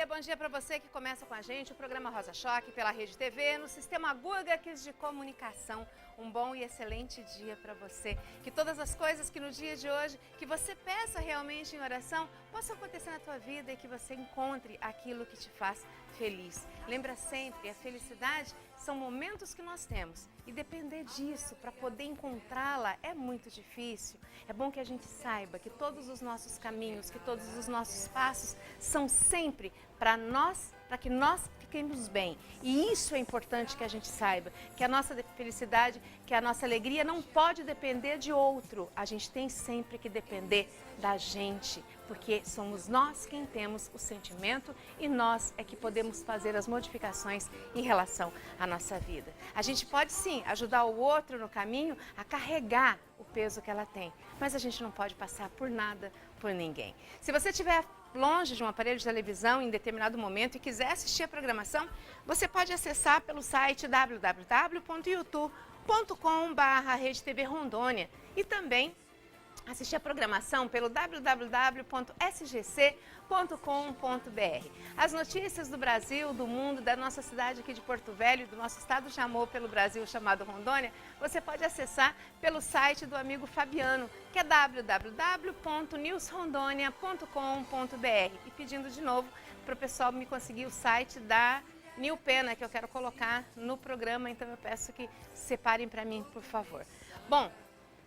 bom dia para você que começa com a gente o programa Rosa Choque pela Rede TV, no sistema Gurgax de comunicação. Um bom e excelente dia para você. Que todas as coisas que no dia de hoje, que você peça realmente em oração, possam acontecer na tua vida e que você encontre aquilo que te faz feliz. Lembra sempre, a felicidade são momentos que nós temos e depender disso para poder encontrá-la é muito difícil. É bom que a gente saiba que todos os nossos caminhos, que todos os nossos passos são sempre para nós, para que nós fiquemos bem. E isso é importante que a gente saiba, que a nossa felicidade, que a nossa alegria não pode depender de outro. A gente tem sempre que depender da gente, porque somos nós quem temos o sentimento e nós é que podemos fazer as modificações em relação à nossa vida. A gente pode sim ajudar o outro no caminho a carregar o peso que ela tem, mas a gente não pode passar por nada, por ninguém. Se você estiver longe de um aparelho de televisão em determinado momento e quiser assistir a programação, você pode acessar pelo site www.youtube.com/RedeTV Rondônia e também assistir a programação pelo www.sgc.com.br. As notícias do Brasil, do mundo, da nossa cidade aqui de Porto Velho, do nosso estado de amor pelo Brasil chamado Rondônia, você pode acessar pelo site do amigo Fabiano, que é www.newsrondonia.com.br. E pedindo de novo para o pessoal me conseguir o site da Nil Pena, que eu quero colocar no programa, então eu peço que separem para mim, por favor. Bom,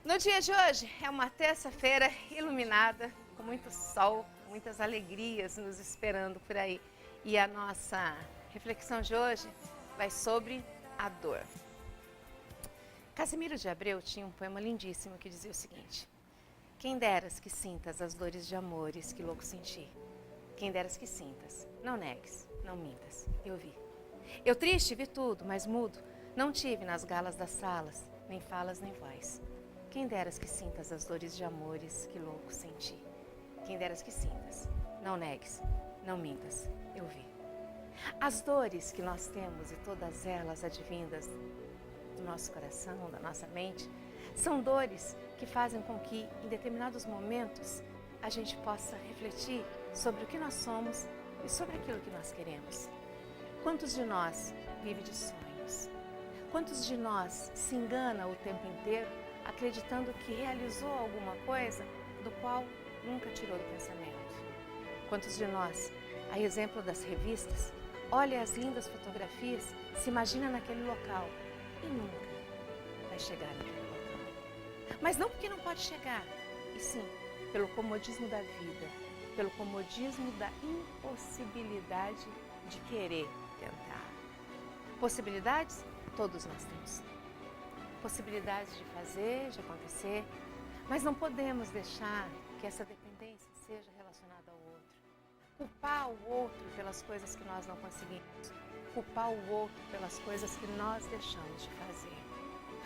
no dia de hoje é uma terça-feira iluminada, com muito sol, muitas alegrias nos esperando por aí. E a nossa reflexão de hoje vai sobre a dor. Casimiro de Abreu tinha um poema lindíssimo que dizia o seguinte: quem deras que sintas as dores de amores que louco senti. Quem deras que sintas, não negues, não mintas, eu vi. Eu triste vi tudo, mas mudo, não tive nas galas das salas, nem falas nem voz. Quem deras que sintas as dores de amores que louco senti. Quem deras que sintas, não negues, não mintas, eu vi. As dores que nós temos e todas elas advindas do nosso coração, da nossa mente, são dores que fazem com que em determinados momentos a gente possa refletir sobre o que nós somos e sobre aquilo que nós queremos. Quantos de nós vive de sonhos? Quantos de nós se engana o tempo inteiro acreditando que realizou alguma coisa do qual nunca tirou do pensamento? Quantos de nós, a exemplo das revistas, olha as lindas fotografias, se imagina naquele local e nunca vai chegar naquele local? Mas não porque não pode chegar, e sim pelo comodismo da vida, pelo comodismo da impossibilidade de querer tentar. Possibilidades? Todos nós temos. Possibilidades de fazer, de acontecer, mas não podemos deixar que essa dependência seja relacionada ao outro. Culpar o outro pelas coisas que nós não conseguimos, culpar o outro pelas coisas que nós deixamos de fazer.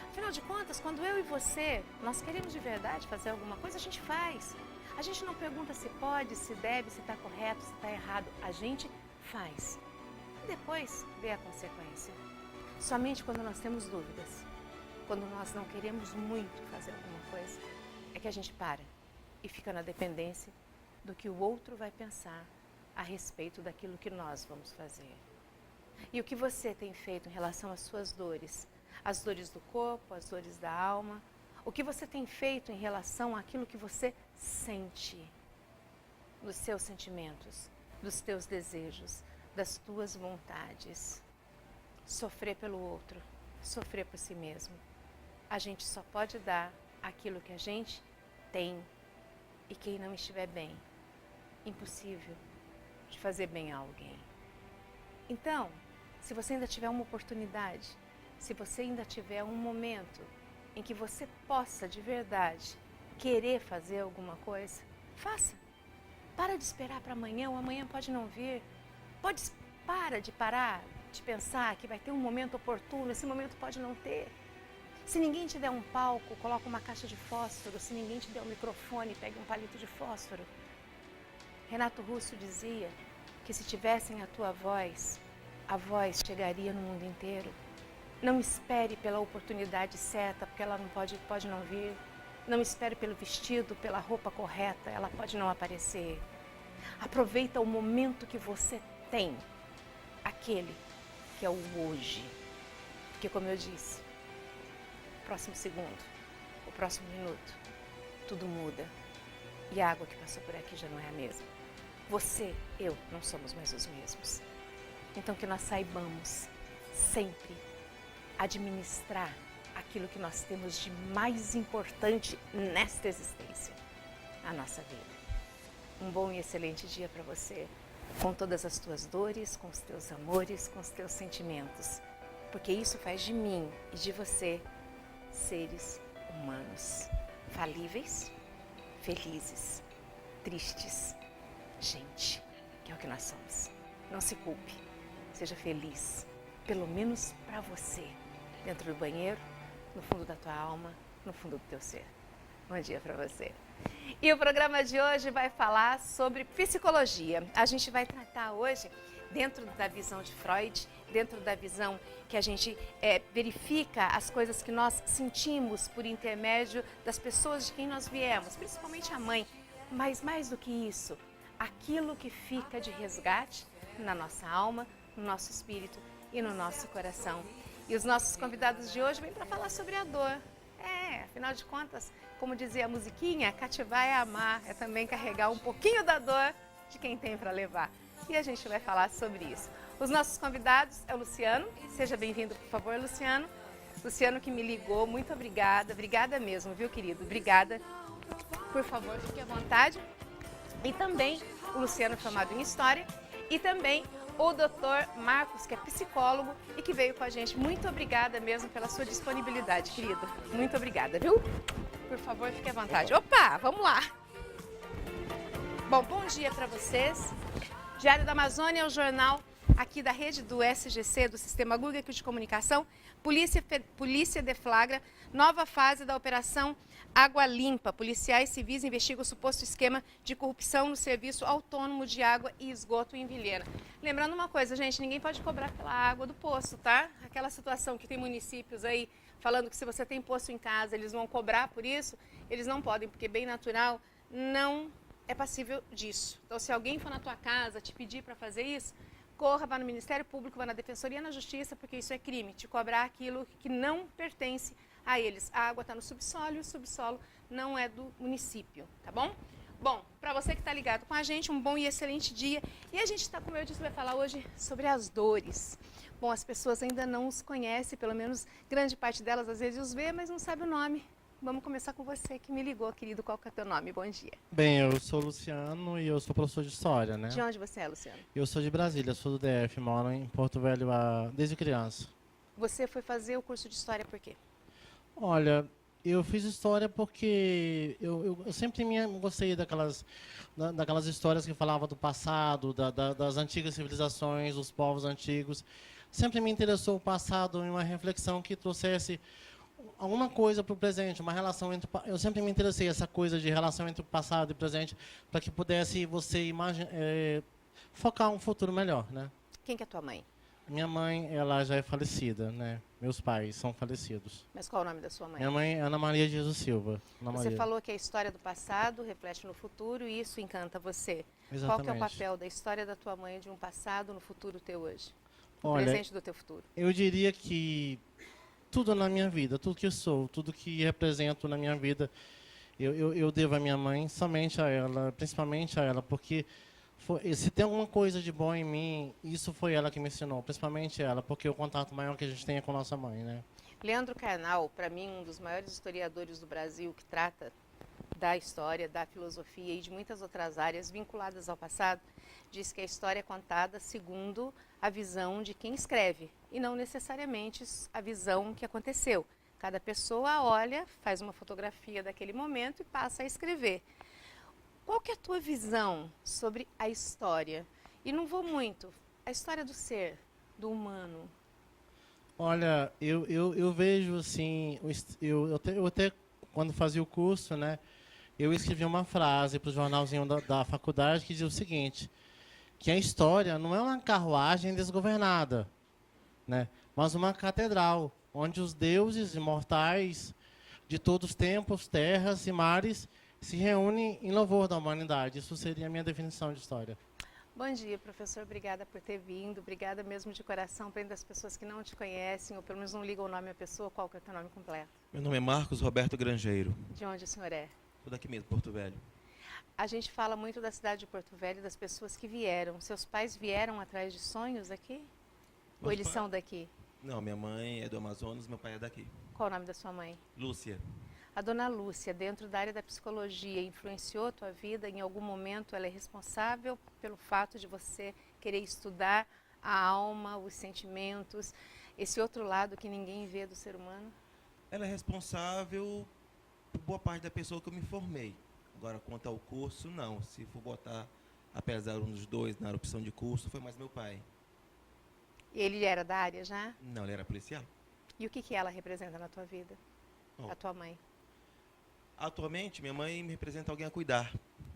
Afinal de contas, quando eu e você, nós queremos de verdade fazer alguma coisa, a gente faz. A gente não pergunta se pode, se deve, se está correto, se está errado, a gente faz. E depois vê a consequência. Somente quando nós temos dúvidas, quando nós não queremos muito fazer alguma coisa, é que a gente para e fica na dependência do que o outro vai pensar a respeito daquilo que nós vamos fazer. E o que você tem feito em relação às suas dores? As dores do corpo, as dores da alma? O que você tem feito em relação àquilo que você sente? Dos seus sentimentos, dos teus desejos, das tuas vontades? Sofrer pelo outro, sofrer por si mesmo. A gente só pode dar aquilo que a gente tem. E quem não estiver bem, impossível de fazer bem a alguém. Então, se você ainda tiver uma oportunidade, se você ainda tiver um momento em que você possa de verdade querer fazer alguma coisa, faça. Para de esperar para amanhã, o amanhã pode não vir. Para de pensar que vai ter um momento oportuno, esse momento pode não ter. Se ninguém te der um palco, coloca uma caixa de fósforo. Se ninguém te der um microfone, pegue um palito de fósforo. Renato Russo dizia que se tivessem a tua voz, a voz chegaria no mundo inteiro. Não espere pela oportunidade certa, porque ela não pode não vir. Não espere pelo vestido, pela roupa correta, ela pode não aparecer. Aproveita o momento que você tem aquele que é o hoje. Porque, como eu disse, o próximo segundo, o próximo minuto, tudo muda. E a água que passou por aqui já não é a mesma. Você, eu, não somos mais os mesmos. Então que nós saibamos sempre administrar aquilo que nós temos de mais importante nesta existência, a nossa vida. Um bom e excelente dia para você, com todas as tuas dores, com os teus amores, com os teus sentimentos, porque isso faz de mim e de você seres humanos, falíveis, felizes, tristes, gente, que é o que nós somos. Não se culpe, seja feliz, pelo menos para você, dentro do banheiro, no fundo da tua alma, no fundo do teu ser. Bom dia para você. E o programa de hoje vai falar sobre psicologia. A gente vai tratar hoje, dentro da visão de Freud, dentro da visão que a gente verifica as coisas que nós sentimos por intermédio das pessoas de quem nós viemos, principalmente a mãe, mas mais do que isso, aquilo que fica de resgate na nossa alma, no nosso espírito e no nosso coração. E os nossos convidados de hoje vêm para falar sobre a dor. Afinal de contas, como dizia a musiquinha, cativar é amar, é também carregar um pouquinho da dor de quem tem para levar. E a gente vai falar sobre isso. Os nossos convidados é o Luciano. Seja bem-vindo, por favor, Luciano. Luciano que me ligou, muito obrigada. Obrigada mesmo, viu, querido? Obrigada. Por favor, fique à vontade. E também o Luciano, formado em História. E também o Dr. Marcos, que é psicólogo e que veio com a gente. Muito obrigada mesmo pela sua disponibilidade, querido. Muito obrigada, viu? Por favor, fique à vontade. Opa, vamos lá. Bom dia para vocês. Diário da Amazônia é o jornal aqui da rede do SGC, do Sistema Google de Comunicação. Polícia deflagra nova fase da Operação Água Limpa. Policiais civis investigam o suposto esquema de corrupção no Serviço Autônomo de Água e Esgoto em Vilhena. Lembrando uma coisa, gente, ninguém pode cobrar pela água do poço, tá? Aquela situação que tem municípios aí falando que se você tem poço em casa, eles vão cobrar por isso, eles não podem, porque bem natural não é passível disso. Então, se alguém for na tua casa te pedir para fazer isso, corra, vá no Ministério Público, vá na Defensoria e na Justiça, porque isso é crime, te cobrar aquilo que não pertence a eles. A água está no subsolo e o subsolo não é do município, tá bom? Bom, para você que está ligado com a gente, um bom e excelente dia. E a gente está, como eu disse, vai falar hoje sobre as dores. Bom, as pessoas ainda não os conhecem, pelo menos grande parte delas às vezes os vê, mas não sabe o nome. Vamos começar com você que me ligou, querido. Qual que é o teu nome? Bom dia. Bem, eu sou o Luciano e eu sou professor de História, né? De onde você é, Luciano? Eu sou de Brasília, sou do DF, moro em Porto Velho desde criança. Você foi fazer o curso de História por quê? Olha, eu fiz História porque eu sempre gostei daquelas histórias que falavam do passado, das antigas civilizações, dos povos antigos. Sempre me interessou o passado em uma reflexão que trouxesse alguma coisa para o presente, uma relação entre... Eu sempre me interessei essa coisa de relação entre o passado e o presente, para que pudesse você focar um futuro melhor, né? Quem que é tua mãe? Minha mãe, ela já é falecida, né? Meus pais são falecidos. Mas qual é o nome da sua mãe? Minha mãe é Ana Maria de Jesus Silva. Você falou que a história do passado reflete no futuro e isso encanta você. Exatamente. Qual que é o papel da história da tua mãe de um passado no futuro teu hoje? No Olha, presente do teu futuro? Eu diria que tudo na minha vida, tudo que eu sou, tudo que represento na minha vida, eu devo à minha mãe, somente a ela, principalmente a ela, porque se tem alguma coisa de bom em mim, isso foi ela que me ensinou, principalmente ela, porque o contato maior que a gente tem é com a nossa mãe, né? Leandro Carnal, para mim, um dos maiores historiadores do Brasil, que trata da história, da filosofia e de muitas outras áreas vinculadas ao passado, diz que a história é contada segundo a visão de quem escreve e não necessariamente a visão que aconteceu. Cada pessoa olha, faz uma fotografia daquele momento e passa a escrever. Qual que é a tua visão sobre a história? E não vou muito, a história do ser, do humano. Olha, eu vejo assim, eu até quando fazia o curso, né, eu escrevi uma frase para o jornalzinho da faculdade que dizia o seguinte, que a história não é uma carruagem desgovernada, né, mas uma catedral, onde os deuses imortais de todos os tempos, terras e mares se reúnem em louvor da humanidade. Isso seria a minha definição de história. Bom dia, professor. Obrigada por ter vindo. Obrigada mesmo de coração para as pessoas que não te conhecem ou pelo menos não ligam o nome à pessoa. Qual que é o teu nome completo? Meu nome é Marcos Roberto Grangeiro. De onde o senhor é? Sou daqui mesmo, Porto Velho. A gente fala muito da cidade de Porto Velho, das pessoas que vieram. Seus pais vieram atrás de sonhos aqui? Ou Meus eles pa- são daqui? Não, minha mãe é do Amazonas, meu pai é daqui. Qual o nome da sua mãe? Lúcia. A dona Lúcia, dentro da área da psicologia, influenciou a tua vida? Em algum momento ela é responsável pelo fato de você querer estudar a alma, os sentimentos, esse outro lado que ninguém vê do ser humano? Ela é responsável por boa parte da pessoa que eu me formei. Agora, quanto ao curso, não. Se for botar, apesar dos dois na opção de curso, foi mais meu pai. Ele era da área já? Não, ele era policial. E o que que ela representa na tua vida? Bom, A tua mãe? atualmente, minha mãe me representa alguém a cuidar,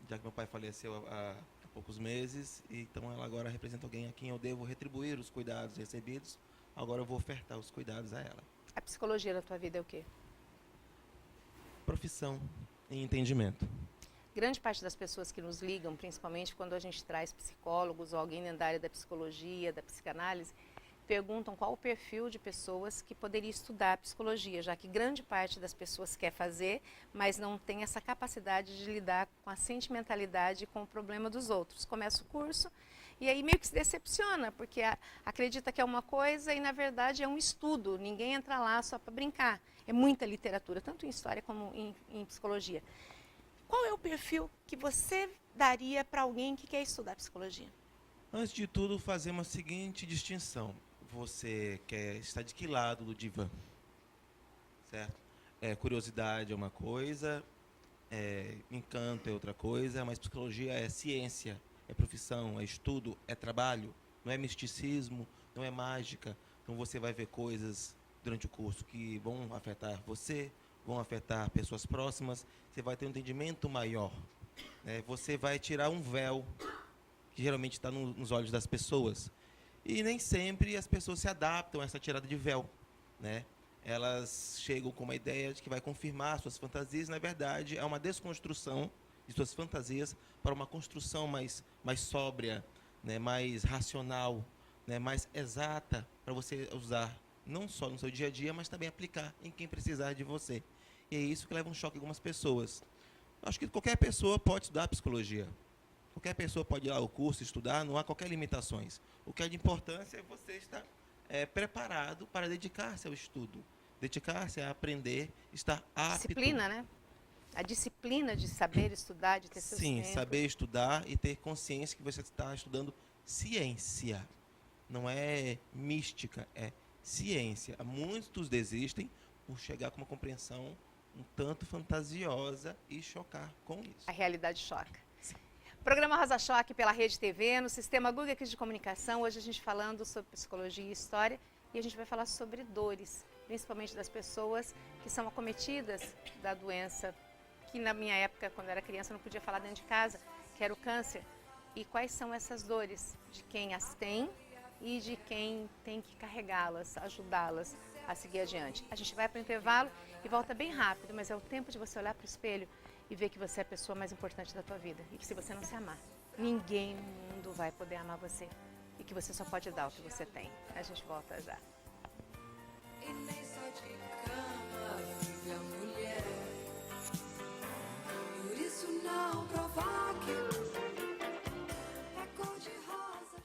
já que meu pai faleceu há poucos meses, e então ela agora representa alguém a quem eu devo retribuir os cuidados recebidos. Agora eu vou ofertar os cuidados a ela. A psicologia na tua vida é o quê? Profissão e entendimento. Grande parte das pessoas que nos ligam, principalmente quando a gente traz psicólogos ou alguém da área da psicologia, da psicanálise, perguntam qual o perfil de pessoas que poderia estudar psicologia, já que grande parte das pessoas quer fazer, mas não tem essa capacidade de lidar com a sentimentalidade e com o problema dos outros. Começa o curso e aí meio que se decepciona, porque acredita que é uma coisa e na verdade é um estudo, ninguém entra lá só para brincar. É muita literatura, tanto em história como em psicologia. Qual é o perfil que você daria para alguém que quer estudar psicologia? Antes de tudo, fazer uma seguinte distinção. Você quer estar de que lado do divã? Certo? Curiosidade é uma coisa, encanto é outra coisa, mas psicologia é ciência, é profissão, é estudo, é trabalho, não é misticismo, não é mágica. Então você vai ver coisas durante o curso que vão afetar você, vão afetar pessoas próximas, você vai ter um entendimento maior, né? Você vai tirar um véu que geralmente está nos olhos das pessoas. E nem sempre as pessoas se adaptam a essa tirada de véu, né? Elas chegam com uma ideia de que vai confirmar suas fantasias, na verdade é uma desconstrução de suas fantasias para uma construção mais sóbria, né? Mais racional, né? Mais exata, para você usar não só no seu dia a dia, mas também aplicar em quem precisar de você. E é isso que leva um choque em algumas pessoas. Acho que qualquer pessoa pode estudar psicologia. Qualquer pessoa pode ir lá ao curso, estudar, não há qualquer limitações. O que é de importância é você estar preparado para dedicar-se ao estudo, dedicar-se a aprender, estar apto. Disciplina, né? A disciplina de saber estudar, de ter seus Sim, tempos. saber estudar e ter consciência que você está estudando ciência. Não é mística, é ciência. Muitos desistem por chegar com uma compreensão um tanto fantasiosa e chocar com isso. A realidade choca. Programa Rosa Choque pela Rede TV, no Sistema Google aqui de Comunicação. Hoje a gente falando sobre psicologia e história e a gente vai falar sobre dores, principalmente das pessoas que são acometidas da doença, que na minha época, quando eu era criança, eu não podia falar dentro de casa, que era o câncer. E quais são essas dores de quem as tem e de quem tem que carregá-las, ajudá-las a seguir adiante. A gente vai para o intervalo e volta bem rápido, mas é o tempo de você olhar para o espelho e ver que você é a pessoa mais importante da tua vida. E que se você não se amar, ninguém no mundo vai poder amar você. E que você só pode dar o que você tem. A gente volta já. E nem só de cama vive a mulher. Por isso não provoque. É cor de rosa.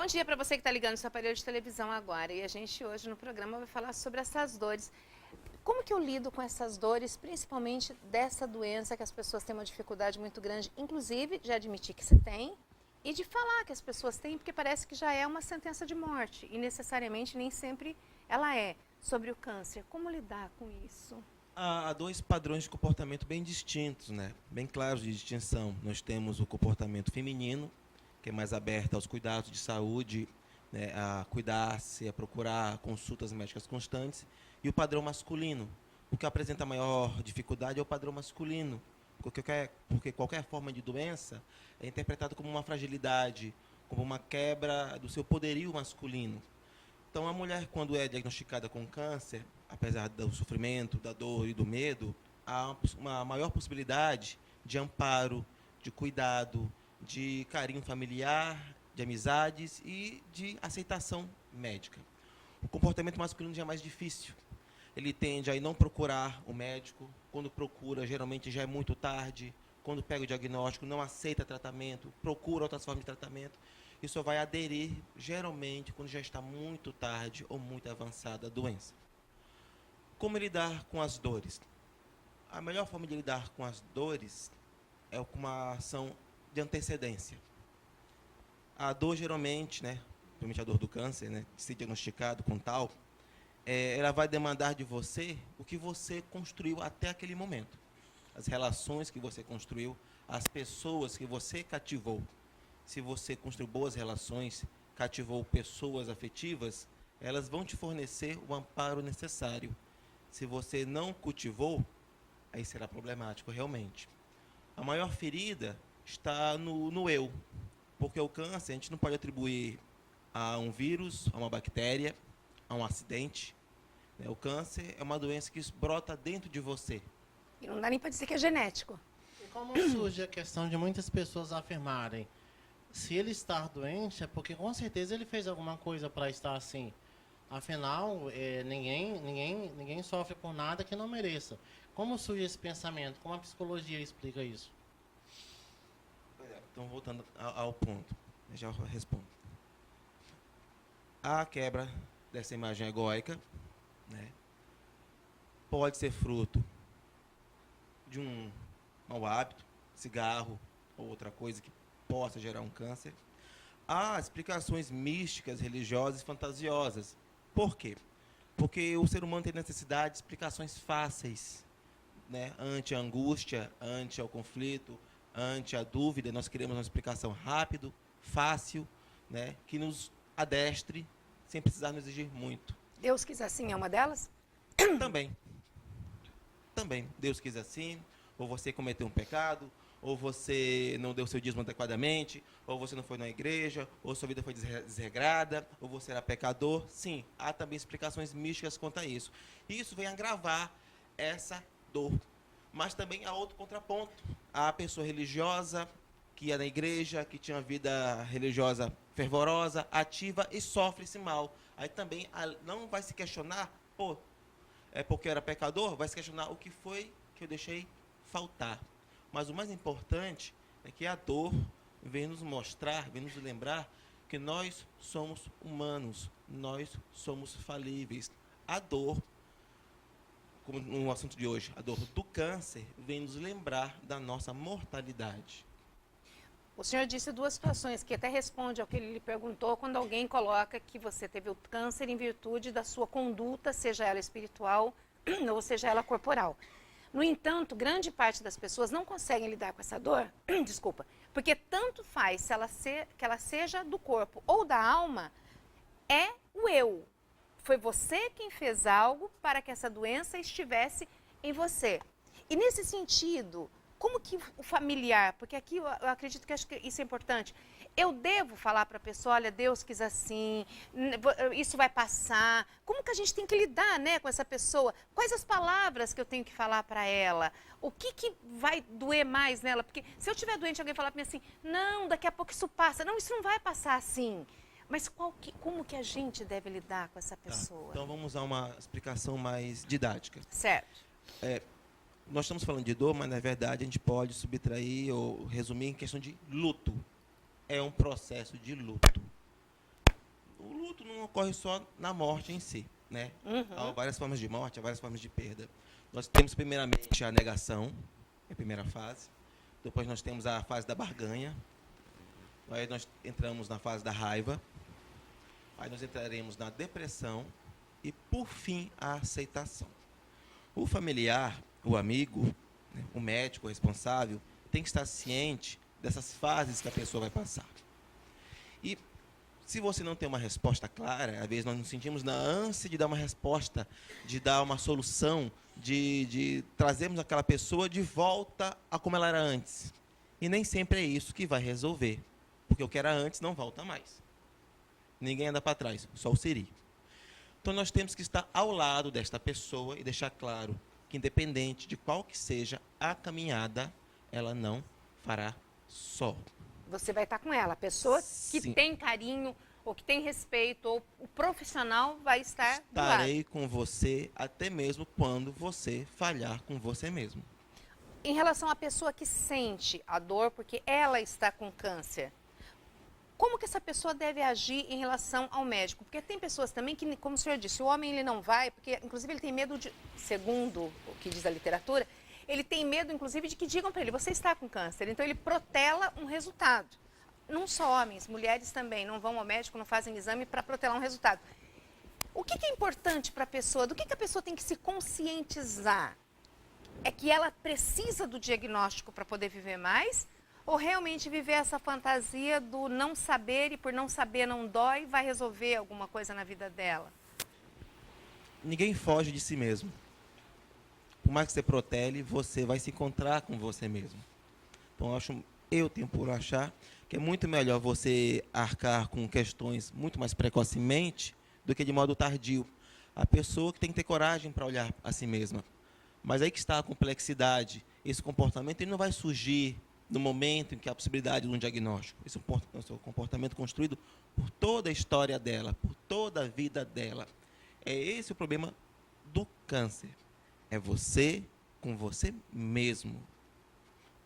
Bom dia para você que está ligando seu aparelho de televisão agora. E a gente hoje no programa vai falar sobre essas dores. Como que eu lido com essas dores, principalmente dessa doença que as pessoas têm uma dificuldade muito grande, inclusive de admitir que se tem e de falar que as pessoas têm, porque parece que já é uma sentença de morte e necessariamente nem sempre ela é. Sobre o câncer, como lidar com isso? Há dois padrões de comportamento bem distintos, né? Bem claros de distinção. Nós temos o comportamento feminino, que é mais aberto aos cuidados de saúde, né? A cuidar-se, a procurar consultas médicas constantes, e o padrão masculino. O que apresenta maior dificuldade é o padrão masculino, porque qualquer forma de doença é interpretado como uma fragilidade, como uma quebra do seu poderio masculino. Então, a mulher, quando é diagnosticada com câncer, apesar do sofrimento, da dor e do medo, há uma maior possibilidade de amparo, de cuidado, de carinho familiar, de amizades e de aceitação médica. O comportamento masculino já é mais difícil. Ele tende a não procurar o médico. Quando procura, geralmente já é muito tarde. Quando pega o diagnóstico, não aceita tratamento, procura outras formas de tratamento. E só vai aderir, geralmente, quando já está muito tarde ou muito avançada a doença. Como lidar com as dores? A melhor forma de lidar com as dores é com uma ação de antecedência. A dor, geralmente, né, principalmente a dor do câncer, né, se diagnosticado com tal, ela vai demandar de você o que você construiu até aquele momento. As relações que você construiu, as pessoas que você cativou. Se você construiu boas relações, cativou pessoas afetivas, elas vão te fornecer o amparo necessário. Se você não cultivou, aí será problemático realmente. A maior ferida está no eu, porque o câncer a gente não pode atribuir a um vírus, a uma bactéria, a um acidente. O câncer é uma doença que brota dentro de você. E não dá nem para dizer que é genético. E como surge a questão de muitas pessoas afirmarem, se ele estar doente é porque com certeza ele fez alguma coisa para estar assim. Afinal, ninguém sofre por nada que não mereça. Como surge esse pensamento? Como a psicologia explica isso? Então, voltando ao ponto, eu já respondo. A quebra dessa imagem egóica, né, pode ser fruto de um mau hábito, cigarro ou outra coisa que possa gerar um câncer. Há explicações místicas, religiosas e fantasiosas. Por quê? Porque o ser humano tem necessidade de explicações fáceis, né? Ante a angústia, ante ao conflito, ante a dúvida, nós queremos uma explicação rápida, fácil, né? Que nos adestre, sem precisar nos exigir muito. Deus quis assim, é uma delas? Também, Deus quis assim, ou você cometeu um pecado, ou você não deu seu dízimo adequadamente, ou você não foi na igreja, ou sua vida foi desregrada, ou você era pecador. Sim, há também explicações místicas quanto a isso. E isso vem agravar essa dor. Mas também há outro contraponto. Há a pessoa religiosa, que ia na igreja, que tinha uma vida religiosa fervorosa, ativa e sofre esse mal. Aí também não vai se questionar, é porque eu era pecador, vai se questionar o que foi que eu deixei faltar. Mas o mais importante é que a dor vem nos mostrar, vem nos lembrar que nós somos humanos, nós somos falíveis. A dor, como no assunto de hoje, a dor do câncer, vem nos lembrar da nossa mortalidade. O senhor disse duas situações que até responde ao que ele lhe perguntou quando alguém coloca que você teve o câncer em virtude da sua conduta, seja ela espiritual ou seja ela corporal. No entanto, grande parte das pessoas não conseguem lidar com essa dor, desculpa, porque tanto faz que ela seja do corpo ou da alma, é o eu. Foi você quem fez algo para que essa doença estivesse em você. E nesse sentido, como que o familiar, porque aqui eu acredito que acho que isso é importante, eu devo falar para a pessoa, olha, Deus quis assim, isso vai passar. Como que a gente tem que lidar, né, com essa pessoa? Quais as palavras que eu tenho que falar para ela? O que vai doer mais nela? Porque se eu estiver doente, alguém falar para mim assim, não, daqui a pouco isso passa. Não, isso não vai passar assim. Mas como que a gente deve lidar com essa pessoa? Então vamos usar uma explicação mais didática. Certo. Nós estamos falando de dor, mas na verdade a gente pode subtrair ou resumir em questão de luto. É um processo de luto. luto não ocorre só na morte em si, né? Há várias formas de morte, há várias formas de perda. Nós temos, primeiramente, a negação, é a primeira fase. Depois nós temos a fase da barganha. Aí nós entramos na fase da raiva. Aí nós entraremos na depressão. E, por fim, a aceitação. O familiar, o amigo, né, o médico, o responsável, tem que estar ciente dessas fases que a pessoa vai passar. E se você não tem uma resposta clara, às vezes nós nos sentimos na ânsia de dar uma resposta, de dar uma solução, de trazermos aquela pessoa de volta a como ela era antes. E nem sempre é isso que vai resolver. Porque o que era antes não volta mais. Ninguém anda para trás, só o Siri. Então nós temos que estar ao lado desta pessoa e deixar claro que, independente de qual que seja a caminhada, ela não fará só. Você vai estar com ela. A pessoa que Sim. tem carinho, ou que tem respeito, ou o profissional vai estar do lado. Estarei com você até mesmo quando você falhar com você mesmo. Em relação à pessoa que sente a dor porque ela está com câncer, como que essa pessoa deve agir em relação ao médico? Porque tem pessoas também que, como o senhor disse, o homem ele não vai, porque inclusive ele tem medo de, segundo o que diz a literatura, ele tem medo inclusive de que digam para ele, você está com câncer, então ele protela um resultado. Não só homens, mulheres também não vão ao médico, não fazem exame para protelar um resultado. O que é importante para a pessoa? Do que a pessoa tem que se conscientizar? É que ela precisa do diagnóstico para poder viver mais? Ou realmente viver essa fantasia do não saber e por não saber não dói, vai resolver alguma coisa na vida dela? Ninguém foge de si mesmo. Por mais que você protele, você vai se encontrar com você mesmo. Então, eu tenho por achar que é muito melhor você arcar com questões muito mais precocemente do que de modo tardio. A pessoa que tem que ter coragem para olhar a si mesma. Mas aí que está a complexidade. Esse comportamento ele não vai surgir no momento em que há a possibilidade de um diagnóstico. Esse é um comportamento construído por toda a história dela, por toda a vida dela. É esse o problema do câncer. É você com você mesmo.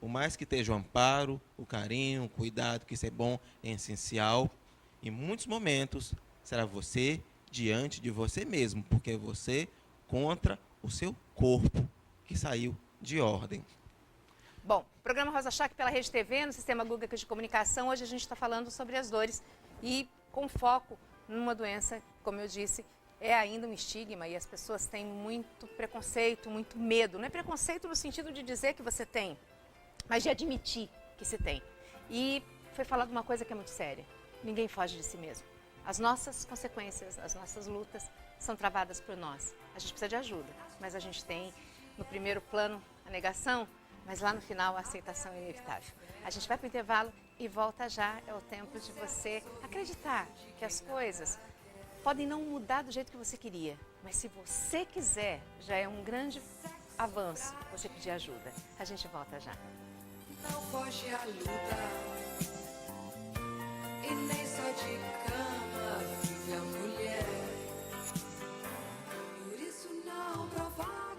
Por mais que esteja o amparo, o carinho, o cuidado, que isso é bom, é essencial, em muitos momentos será você diante de você mesmo, porque é você contra o seu corpo que saiu de ordem. Bom, programa Rosa Chac pela Rede TV, no Sistema Guga de Comunicação. Hoje a gente está falando sobre as dores e com foco numa doença, como eu disse, é ainda um estigma e as pessoas têm muito preconceito, muito medo. Não é preconceito no sentido de dizer que você tem, mas de admitir que se tem. E foi falado uma coisa que é muito séria. Ninguém foge de si mesmo. As nossas consequências, as nossas lutas são travadas por nós. A gente precisa de ajuda, mas a gente tem no primeiro plano a negação, mas lá no final a aceitação é inevitável. A gente vai para o intervalo e volta já. É o tempo de você acreditar que as coisas podem não mudar do jeito que você queria, mas se você quiser, já é um grande avanço você pedir ajuda. A gente volta já. Não foge à luta e nem só de cama vive a mulher. Por isso não provoque.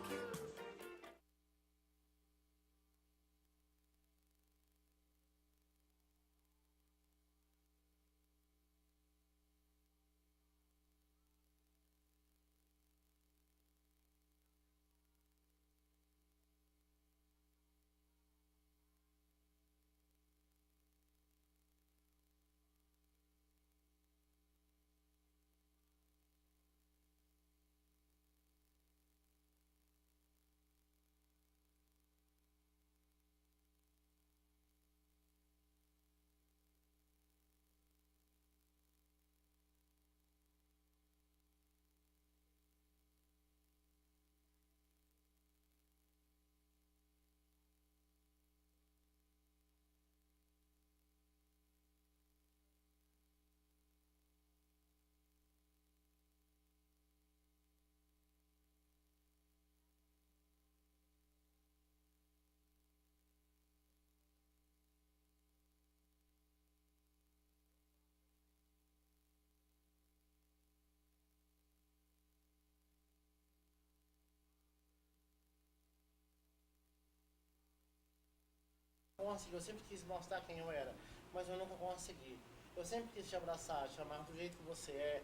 Eu sempre quis mostrar quem eu era, mas eu nunca consegui. Eu sempre quis te abraçar, te amar do jeito que você é,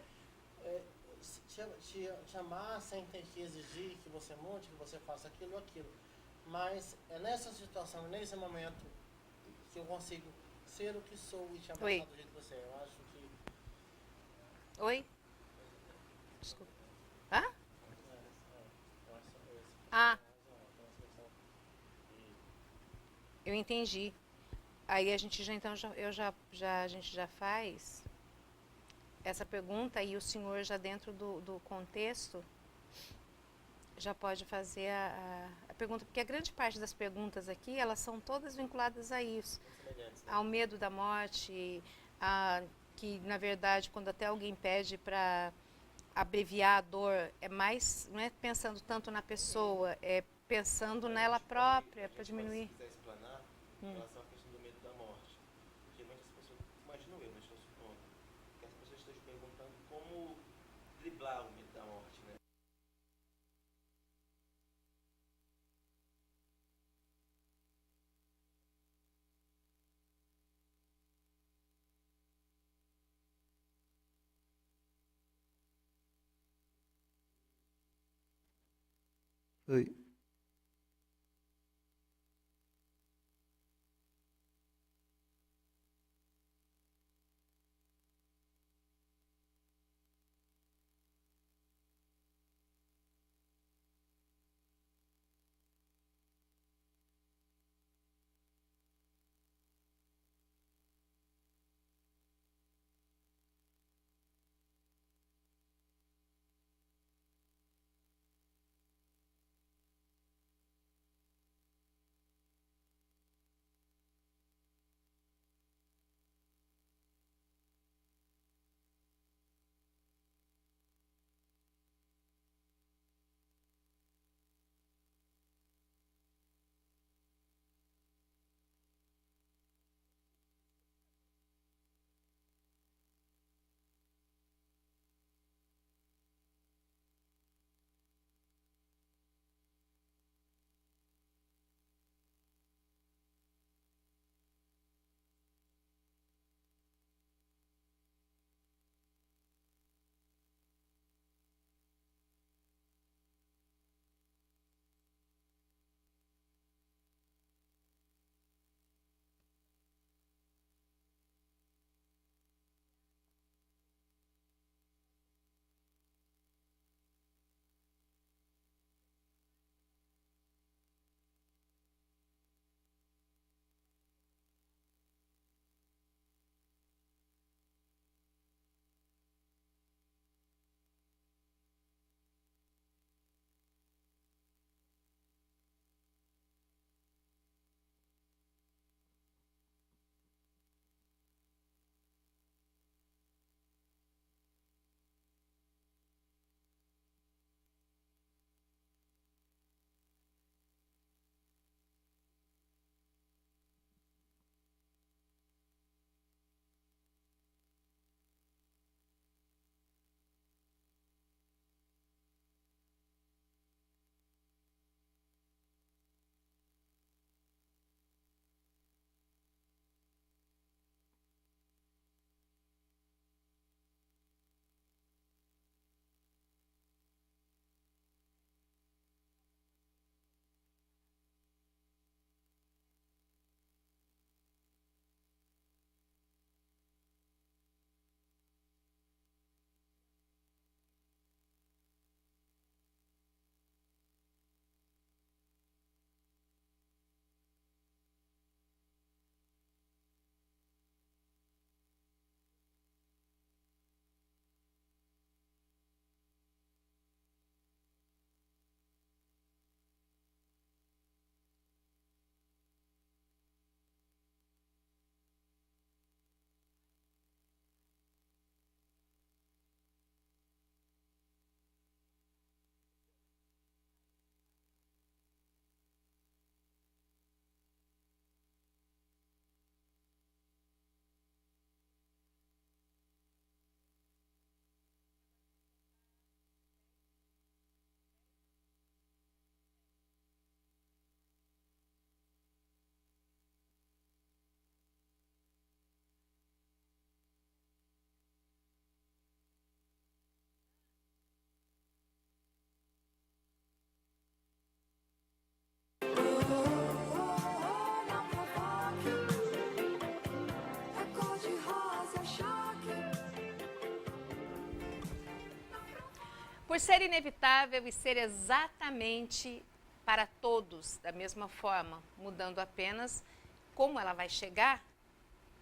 te amar sem ter que exigir que você monte, que você faça aquilo ou aquilo. Mas é nessa situação, nesse momento, que eu consigo ser o que sou e te Oi. abraçar do jeito que você é. Eu acho que Oi? Desculpa. Hã? eu acho que esse Ah, tem uma questão eu entendi. Aí a gente já então a gente já faz essa pergunta e o senhor já dentro do contexto já pode fazer a pergunta, porque a grande parte das perguntas aqui, elas são todas vinculadas a isso, semelhantes, né? ao medo da morte, que na verdade quando até alguém pede para abreviar a dor, é mais, não é pensando tanto na pessoa, é pensando nela própria para diminuir. Se quiser explanar em relação à questão do medo da morte. Porque muitas pessoas, imagino eu, mas estou supondo, que as pessoas estejam perguntando como driblar o medo da morte, né? Oi. Por ser inevitável e ser exatamente para todos da mesma forma, mudando apenas como ela vai chegar,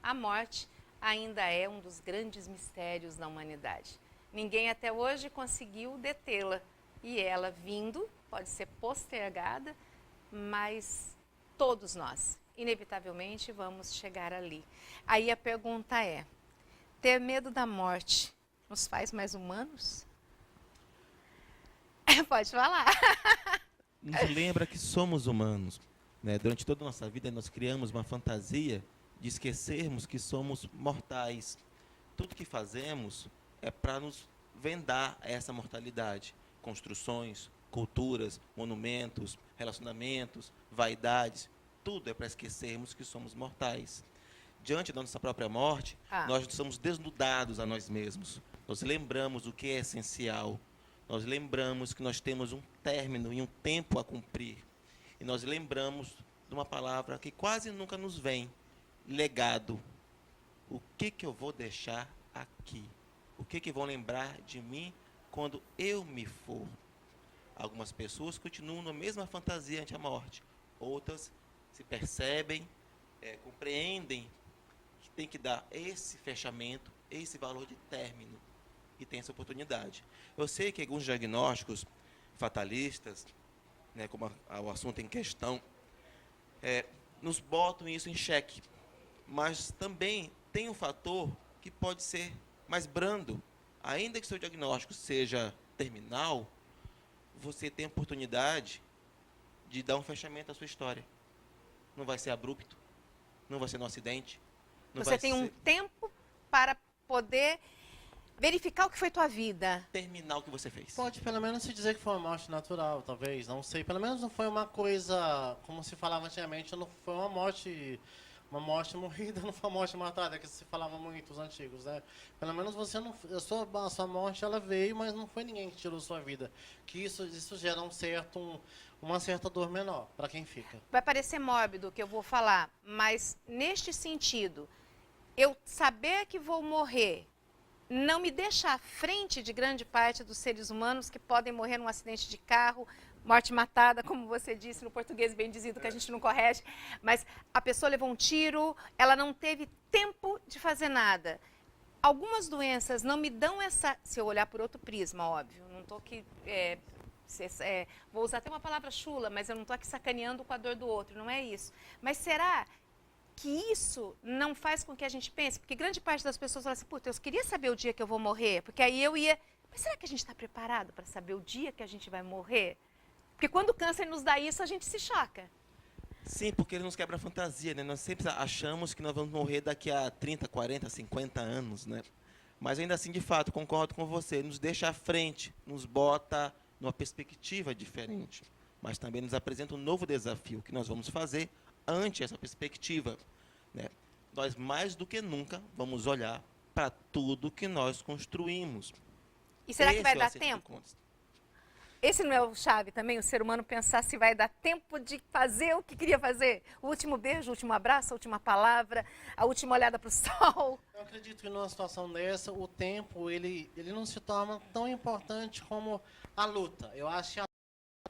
a morte ainda é um dos grandes mistérios da humanidade. Ninguém até hoje conseguiu detê-la. E ela vindo, pode ser postergada, mas todos nós, inevitavelmente, vamos chegar ali. Aí a pergunta é, ter medo da morte nos faz mais humanos? Pode falar. Nos lembra que somos humanos, né? Durante toda a nossa vida, nós criamos uma fantasia de esquecermos que somos mortais. Tudo que fazemos é para nos vendar a essa mortalidade. Construções, culturas, monumentos, relacionamentos, vaidades, tudo é para esquecermos que somos mortais. Diante da nossa própria morte, nós somos desnudados a nós mesmos. Nós lembramos o que é essencial. Nós lembramos que nós temos um término e um tempo a cumprir. E nós lembramos de uma palavra que quase nunca nos vem, legado. O que eu vou deixar aqui? O que vão lembrar de mim quando eu me for? Algumas pessoas continuam na mesma fantasia ante a morte. Outras se percebem, compreendem que tem que dar esse fechamento, esse valor de término. E tem essa oportunidade. Eu sei que alguns diagnósticos fatalistas, né, como o assunto em questão, nos botam isso em xeque. Mas também tem um fator que pode ser mais brando. Ainda que seu diagnóstico seja terminal, você tem a oportunidade de dar um fechamento à sua história. Não vai ser abrupto, não vai ser no acidente. Você tem um tempo para poder verificar o que foi tua vida. Terminar o que você fez. Pode pelo menos se dizer que foi uma morte natural, talvez, não sei. Pelo menos não foi uma coisa, como se falava antigamente, não foi uma morte morrida, não foi uma morte matada, que se falava muito os antigos, né? Pelo menos você não, a sua morte ela veio, mas não foi ninguém que tirou sua vida. Que isso gera uma certa dor menor para quem fica. Vai parecer mórbido o que eu vou falar, mas neste sentido, eu saber que vou morrer não me deixa à frente de grande parte dos seres humanos que podem morrer num acidente de carro, morte matada, como você disse, no português bem dizido, que a gente não corrige, mas a pessoa levou um tiro, ela não teve tempo de fazer nada. Algumas doenças não me dão essa, se eu olhar por outro prisma, óbvio, não estou aqui, vou usar até uma palavra chula, mas eu não estou aqui sacaneando com a dor do outro, não é isso. Mas será que isso não faz com que a gente pense? Porque grande parte das pessoas fala assim, puta, eu queria saber o dia que eu vou morrer, porque aí eu ia... Mas será que a gente está preparado para saber o dia que a gente vai morrer? Porque quando o câncer nos dá isso, a gente se choca. Sim, porque ele nos quebra a fantasia, né? Nós sempre achamos que nós vamos morrer daqui a 30, 40, 50 anos, né? Mas ainda assim, de fato, concordo com você, nos deixa à frente, nos bota numa perspectiva diferente, mas também nos apresenta um novo desafio que nós vamos fazer ante essa perspectiva, né? Nós, mais do que nunca, vamos olhar para tudo que nós construímos. E será que vai Esse é o dar acerto de tempo? contas. Esse não é o chave também, o ser humano pensar se vai dar tempo de fazer o que queria fazer? O último beijo, o último abraço, a última palavra, a última olhada para o sol. Eu acredito que numa situação dessa, o tempo ele não se torna tão importante como a luta. Eu acho que a